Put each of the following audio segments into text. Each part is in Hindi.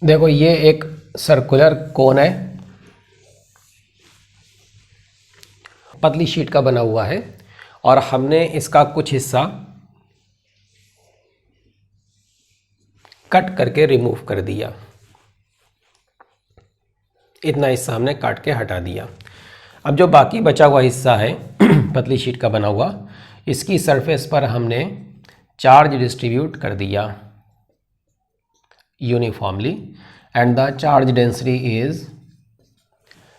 देखो ये एक सर्कुलर कोन है, पतली शीट का बना हुआ है और हमने इसका कुछ हिस्सा कट करके रिमूव कर दिया। इतना हिस्सा हमने काट के हटा दिया। अब जो बाकी बचा हुआ हिस्सा है पतली शीट का बना हुआ, इसकी सरफेस पर हमने चार्ज डिस्ट्रीब्यूट कर दिया uniformly and the charge density is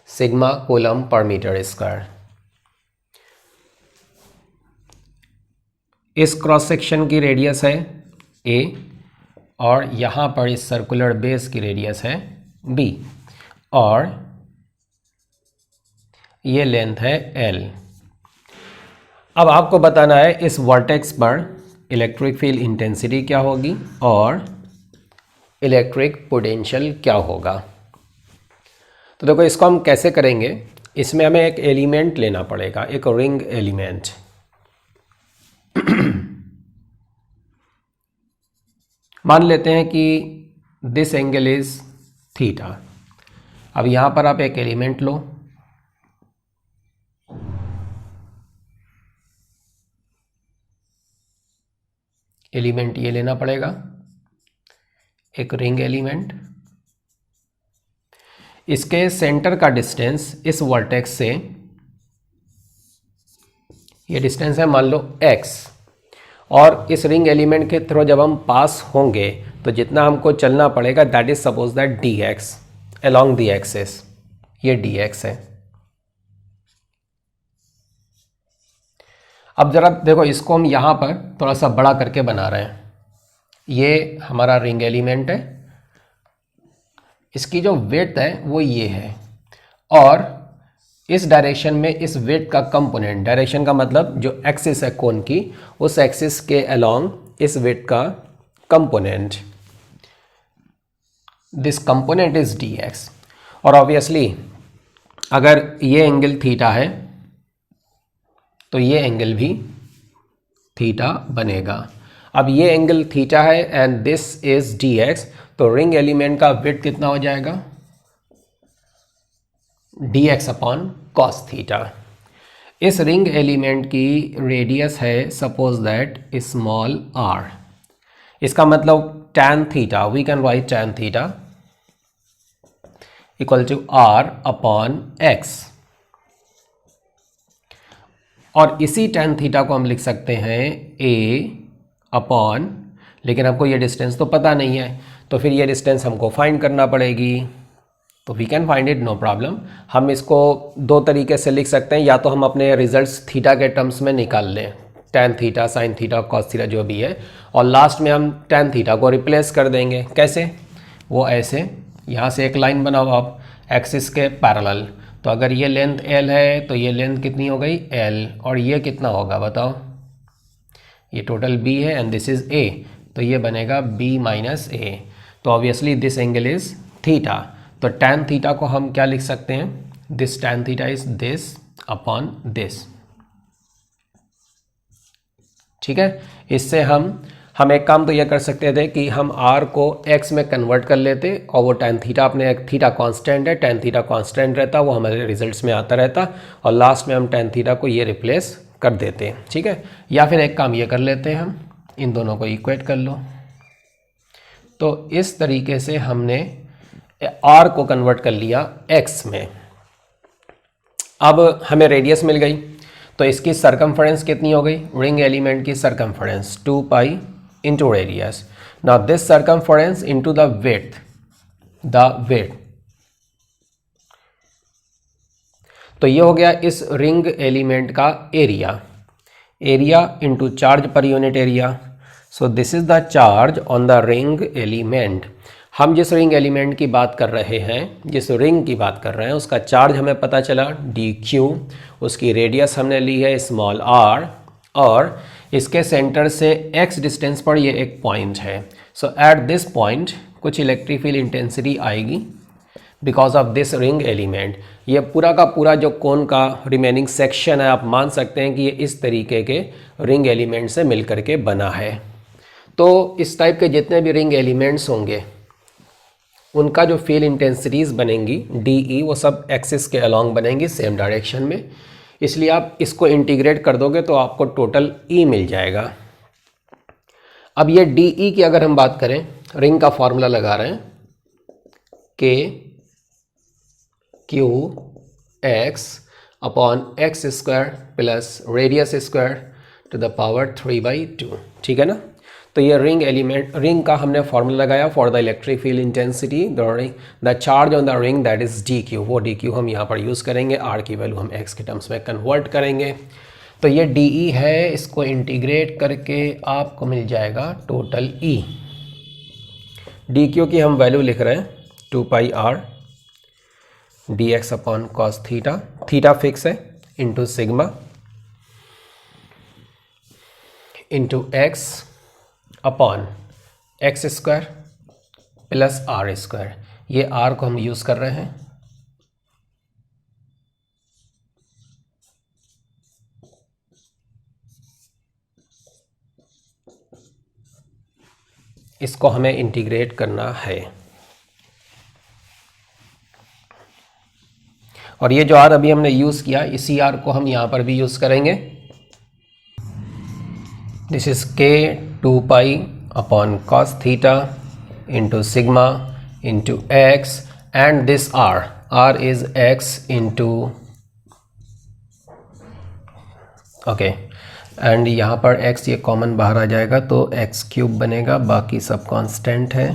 sigma coulomb per metre square. इस क्रॉस सेक्शन की रेडियस है a और यहाँ पर इस सर्कुलर बेस की रेडियस है b और ये लेंथ है l। अब आपको बताना है इस वर्टेक्स पर इलेक्ट्रिक फील्ड इंटेंसिटी क्या होगी और इलेक्ट्रिक पोटेंशियल क्या होगा। तो देखो इसको हम कैसे करेंगे, इसमें हमें एक एलिमेंट लेना पड़ेगा, एक रिंग एलिमेंट। मान लेते हैं कि दिस एंगल इज थीटा। अब यहाँ पर आप एक एलिमेंट लो, एलिमेंट ये लेना पड़ेगा, एक रिंग एलिमेंट। इसके सेंटर का डिस्टेंस इस वर्टेक्स से, ये डिस्टेंस है मान लो x, और इस रिंग एलिमेंट के थ्रू जब हम पास होंगे तो जितना हमको चलना पड़ेगा that is suppose that dx along the axis, ये dx है। अब जरा देखो इसको हम यहाँ पर थोड़ा सा बड़ा करके बना रहे हैं। ये हमारा रिंग एलिमेंट है, इसकी जो विड्थ है वो ये है और इस डायरेक्शन में इस विड्थ का कंपोनेंट, डायरेक्शन का मतलब जो एक्सिस है कोन की, उस एक्सिस के अलोंग इस विड्थ का component, this component is dx। और ऑब्वियसली अगर ये एंगल थीटा है तो ये एंगल भी थीटा बनेगा। अब ये एंगल थीटा है एंड दिस इज dx, तो रिंग एलिमेंट का विड्थ कितना हो जाएगा, dx अपॉन कॉस थीटा। इस रिंग एलिमेंट की रेडियस है सपोज दैट स्मॉल r, इसका मतलब tan theta, we can write tan theta equal to r upon x। और इसी tan थीटा को हम लिख सकते हैं a अपॉन, लेकिन हमको ये डिस्टेंस तो पता नहीं है तो फिर ये डिस्टेंस हमको फाइंड करना पड़ेगी। तो we can find it, no problem. हम इसको दो तरीके से लिख सकते हैं, या तो हम अपने रिजल्ट्स थीटा के टर्म्स में निकाल लें, tan theta, sin theta, cos theta जो भी है, और लास्ट में हम tan थीटा को रिप्लेस कर देंगे। कैसे, वो ऐसे, यहाँ से एक लाइन बनाओ आप एक्सिस के पैरेलल। तो अगर ये लेंथ l है तो ये लेंथ कितनी हो गई l, और ये कितना होगा बताओ, ये टोटल b है एंड दिस इज a, तो ये बनेगा b माइनस a। तो obviously this angle is theta, तो tan थीटा को हम क्या लिख सकते हैं, this tan theta is this upon this. ठीक है, इससे हम एक काम तो यह कर सकते थे कि हम r को x में कन्वर्ट कर लेते और वो tan थीटा, अपने थीटा कांस्टेंट है, tan थीटा कांस्टेंट रहता, वो हमारे रिजल्ट्स में आता रहता, और लास्ट में हम tan थीटा को ये रिप्लेस कर देते हैं। ठीक है, या फिर एक काम ये कर लेते हैं, हम इन दोनों को इक्वेट कर लो। तो इस तरीके से हमने r को कन्वर्ट कर लिया x में। अब हमें रेडियस मिल गई, तो इसकी सरकमफरेंस कितनी हो गई, रिंग एलिमेंट की circumference 2 pi into radius. Now this circumference into the width, तो ये हो गया इस रिंग एलिमेंट का area, into charge per unit area. So this is the charge on the ring element. हम जिस रिंग एलिमेंट की बात कर रहे हैं, जिस रिंग की बात कर रहे हैं, उसका चार्ज हमें पता चला dq, उसकी रेडियस हमने ली है स्मॉल r, और इसके सेंटर से x डिस्टेंस पर ये एक पॉइंट है। सो एट दिस पॉइंट कुछ इलेक्ट्रिक फील्ड इंटेंसिटी आएगी because of this ring element. ये पूरा का पूरा जो कोन का रिमेनिंग सेक्शन है, आप मान सकते हैं कि ये इस तरीके के रिंग एलिमेंट से मिलकर के बना है। तो इस टाइप के जितने भी रिंग एलिमेंट्स होंगे उनका जो फील्ड इंटेंसिटीज़ बनेंगी डी ई, वो सब एक्सिस के अलॉन्ग बनेंगी सेम डायरेक्शन में, इसलिए आप इसको इंटीग्रेट कर दोगे तो आपको टोटल ई मिल जाएगा। अब ये डी ई की अगर हम बात करें, रिंग का फॉर्मूला लगा रहे हैं, k q x upon x square plus radius square to the power 3/2, ठीक है ना। तो ये रिंग एलिमेंट, रिंग का हमने फॉर्मूला लगाया for the electric field intensity, the charge on the ring that is D Q, वो डी क्यू हम यहाँ पर यूज़ करेंगे, आर की वैल्यू हम एक्स के टर्म्स में कन्वर्ट करेंगे। तो ये डी ई है, इसको इंटीग्रेट करके आपको मिल जाएगा टोटल ई। डी क्यू की हम वैल्यू लिख रहे हैं 2πr d x upon cos theta, theta fix है, into sigma into x upon x square plus r square. ये आर को हम यूज़ कर रहे हैं, इसको हमें इंटीग्रेट करना है। और ये जो आर अभी हमने यूज़ किया, इसी आर को हम यहाँ पर भी यूज़ करेंगे। This is k 2π upon cos theta into sigma into x, and this r is x into, okay, and यहाँ पर x ये कॉमन बाहर आ जाएगा तो एक्स क्यूब बनेगा, बाकी सब कांस्टेंट है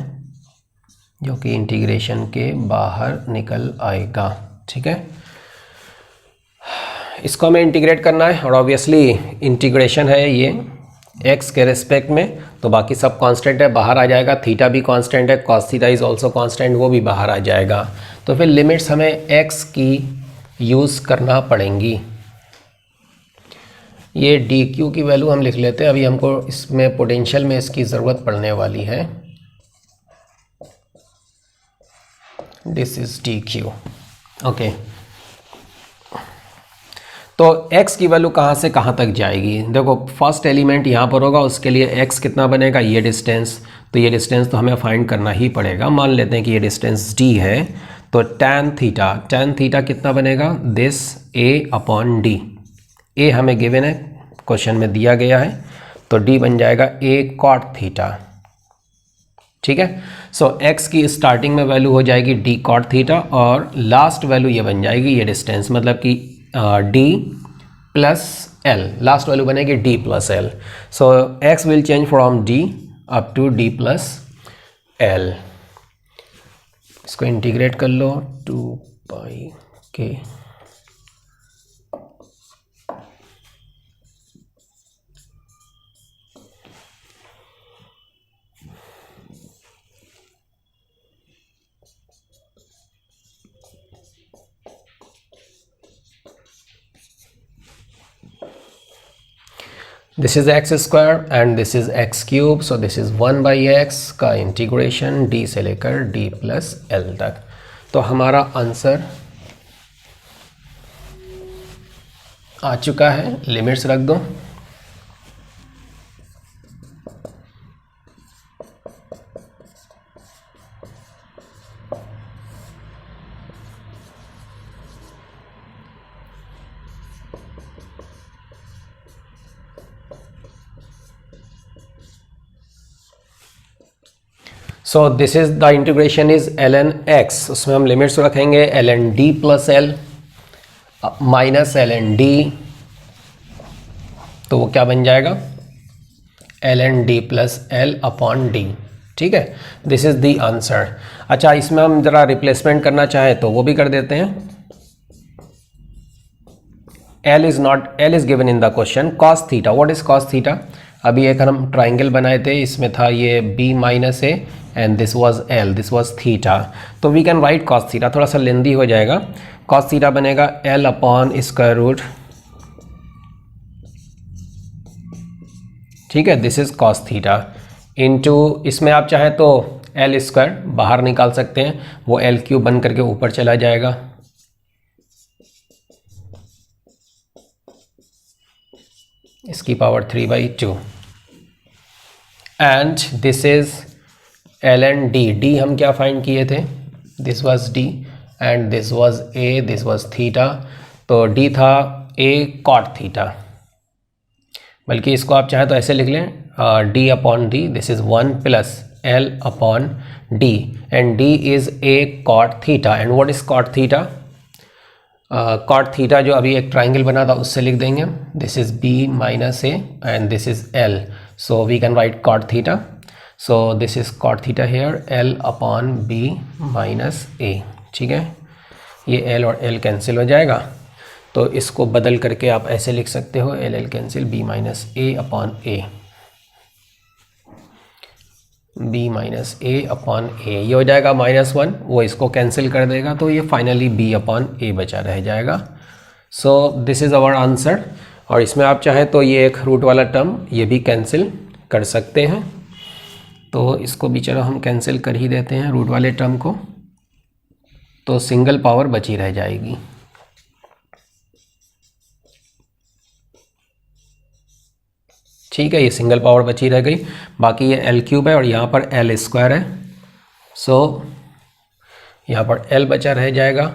जो कि इंटीग्रेशन के बाहर निकल आएगा, ठीक है। इसको हमें इंटीग्रेट करना है और ऑब्वियसली इंटीग्रेशन है ये x के रिस्पेक्ट में, तो बाकी सब कांस्टेंट है, बाहर आ जाएगा। थीटा भी कांस्टेंट है, cos theta is also constant, वो भी बाहर आ जाएगा। तो फिर लिमिट्स हमें x की यूज़ करना पड़ेंगी। ये डी क्यू की वैल्यू हम लिख लेते हैं, अभी हमको इसमें पोटेंशियल में इसकी ज़रूरत पड़ने वाली है। This is D Q, okay. तो x की वैल्यू कहाँ से कहाँ तक जाएगी, देखो फर्स्ट एलिमेंट यहाँ पर होगा, उसके लिए x कितना बनेगा, ये डिस्टेंस, तो ये डिस्टेंस तो हमें फाइंड करना ही पड़ेगा। मान लेते हैं कि ये डिस्टेंस d है, तो tan थीटा कितना बनेगा, this a upon D, a हमें गिवन है, क्वेश्चन में दिया गया है, तो d बन जाएगा a cot थीटा, ठीक है। सो x की स्टार्टिंग में वैल्यू हो जाएगी d cot थीटा और लास्ट वैल्यू ये बन जाएगी ये डिस्टेंस, मतलब कि d plus l, last value बनेगी d plus l। So x will change from d up to d plus l। इसको इंटीग्रेट कर लो, 2π के this is x square and this is x cube, so this is 1/x का इंटीग्रेशन d से लेकर d प्लस l तक। तो हमारा आंसर आ चुका है, लिमिट्स रख दो। सो this is the integration is ln x, उसमें हम लिमिट्स रखेंगे ln d plus l minus ln d, तो वो क्या बन जाएगा, ln d plus l upon d, ठीक है। This is the answer. अच्छा, इसमें हम जरा रिप्लेसमेंट करना चाहें तो वो भी कर देते हैं। l is given in the question, cos theta, what is cos theta? अभी एक हम ट्राइंगल बनाए थे, इसमें था ये b minus a and this was l, this was theta, तो we can write cos theta, थोड़ा सा लेंदी हो जाएगा। cos थीटा बनेगा l अपॉन स्क्वायर रूट, ठीक है, this is cos theta into, इसमें आप चाहें तो l स्क्वायर बाहर निकाल सकते हैं, वो l क्यूब बन करके ऊपर चला जाएगा, इसकी power 3/2 and this is L and D, D हम क्या फाइंड किए थे, this was D and this was a, this was theta, तो डी था ए कॉट थीटा, बल्कि इसको आप चाहे तो ऐसे लिख लें d upon d, this is 1 plus l upon d and d is a cot theta and what is cot theta, cot theta जो अभी एक ट्राइंगल बना था उससे लिख देंगे हम, this is b minus a and this is l, so we can write cot theta, so this is cot theta here l upon b minus a, ठीक है, ये एल और एल कैंसिल हो जाएगा, तो इसको बदल करके आप ऐसे लिख सकते हो l l cancel b minus a upon a, b minus a upon a, ये हो जाएगा -1, वो इसको कैंसिल कर देगा, तो ये फाइनली बी अपॉन ए बचा रह जाएगा। So this is our answer. और इसमें आप चाहें तो ये एक रूट वाला टर्म ये भी कैंसिल कर सकते हैं, तो इसको भी चलो हम कैंसिल कर ही देते हैं रूट वाले टर्म को, तो सिंगल पावर बची रह जाएगी। ठीक है, ये सिंगल पावर बची रह गई, बाकी ये एल क्यूब है और यहाँ पर एल स्क्वायर है, सो यहाँ पर एल बचा रह जाएगा,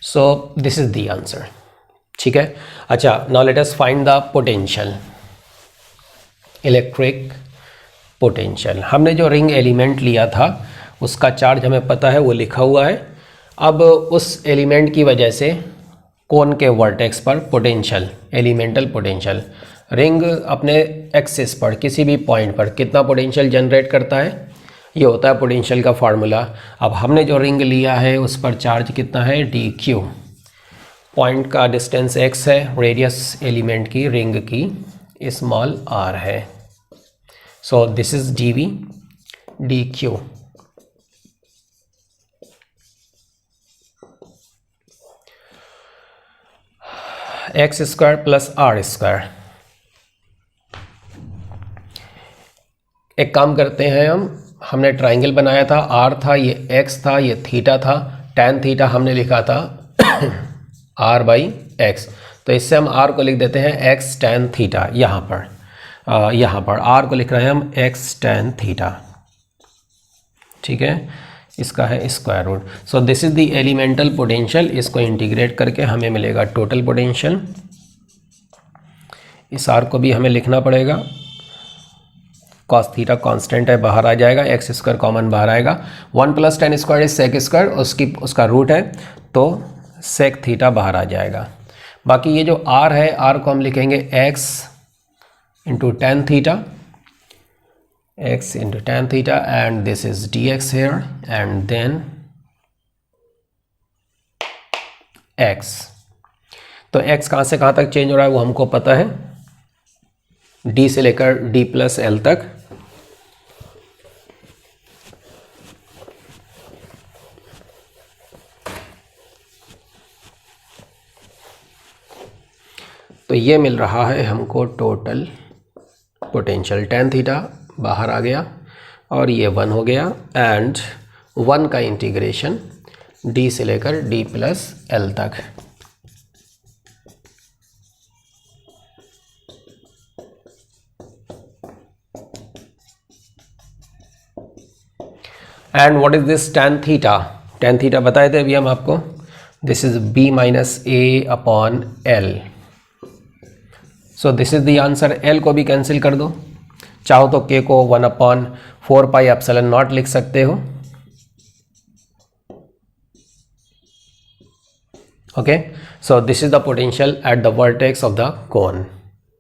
so this is the answer. ठीक है, अच्छा, now let us find the potential, electric potential. हमने जो रिंग एलिमेंट लिया था उसका चार्ज हमें पता है, वो लिखा हुआ है। अब उस एलिमेंट की वजह से कोन के वर्टेक्स पर पोटेंशियल, एलिमेंटल पोटेंशियल, रिंग अपने एक्सिस पर किसी भी पॉइंट पर कितना पोटेंशियल जनरेट करता है, ये होता है पोटेंशियल का फार्मूला। अब हमने जो रिंग लिया है उस पर चार्ज कितना है, डी क्यू, पॉइंट का डिस्टेंस x है, रेडियस एलिमेंट की रिंग की स्मॉल r है, so this is dv dq। X square plus r square. एक काम करते हैं हमने ट्राइंगल बनाया था, आर था, ये एक्स था, ये थीटा था, tan थीटा हमने लिखा था r बाई एक्स, तो इससे हम r को लिख देते हैं x tan थीटा, यहाँ पर r को लिख रहे हैं हम x tan थीटा, ठीक है, इसका है square root. So this is the elemental potential, इसको इंटीग्रेट करके हमें मिलेगा टोटल पोटेंशियल। इस r को भी हमें लिखना पड़ेगा, कॉस थीटा कांस्टेंट है, बाहर आ जाएगा, एक्स स्क्वायर कॉमन बाहर आएगा, 1 plus tan square is sec square, उसका रूट है तो सेक थीटा बाहर आ जाएगा। बाकी ये जो r है, r को हम लिखेंगे x into tan theta, x into tan theta and this is dx here and then x। तो x कहाँ से कहाँ तक चेंज हो रहा है वो हमको पता है, d से लेकर d प्लस एल तक, तो ये मिल रहा है हमको टोटल पोटेंशियल, tan थीटा बाहर आ गया और ये 1 हो गया एंड 1 का इंटीग्रेशन d से लेकर d प्लस एल तक। And what is this tan theta, tan theta बताए थे अभी हम आपको, this is b minus a upon L, so this is the answer. l को भी कैंसिल कर दो, चाहो तो k को 1/4 पाई एप्सिलॉन नॉट लिख सकते हो, okay. So this is the potential at the vertex of the cone.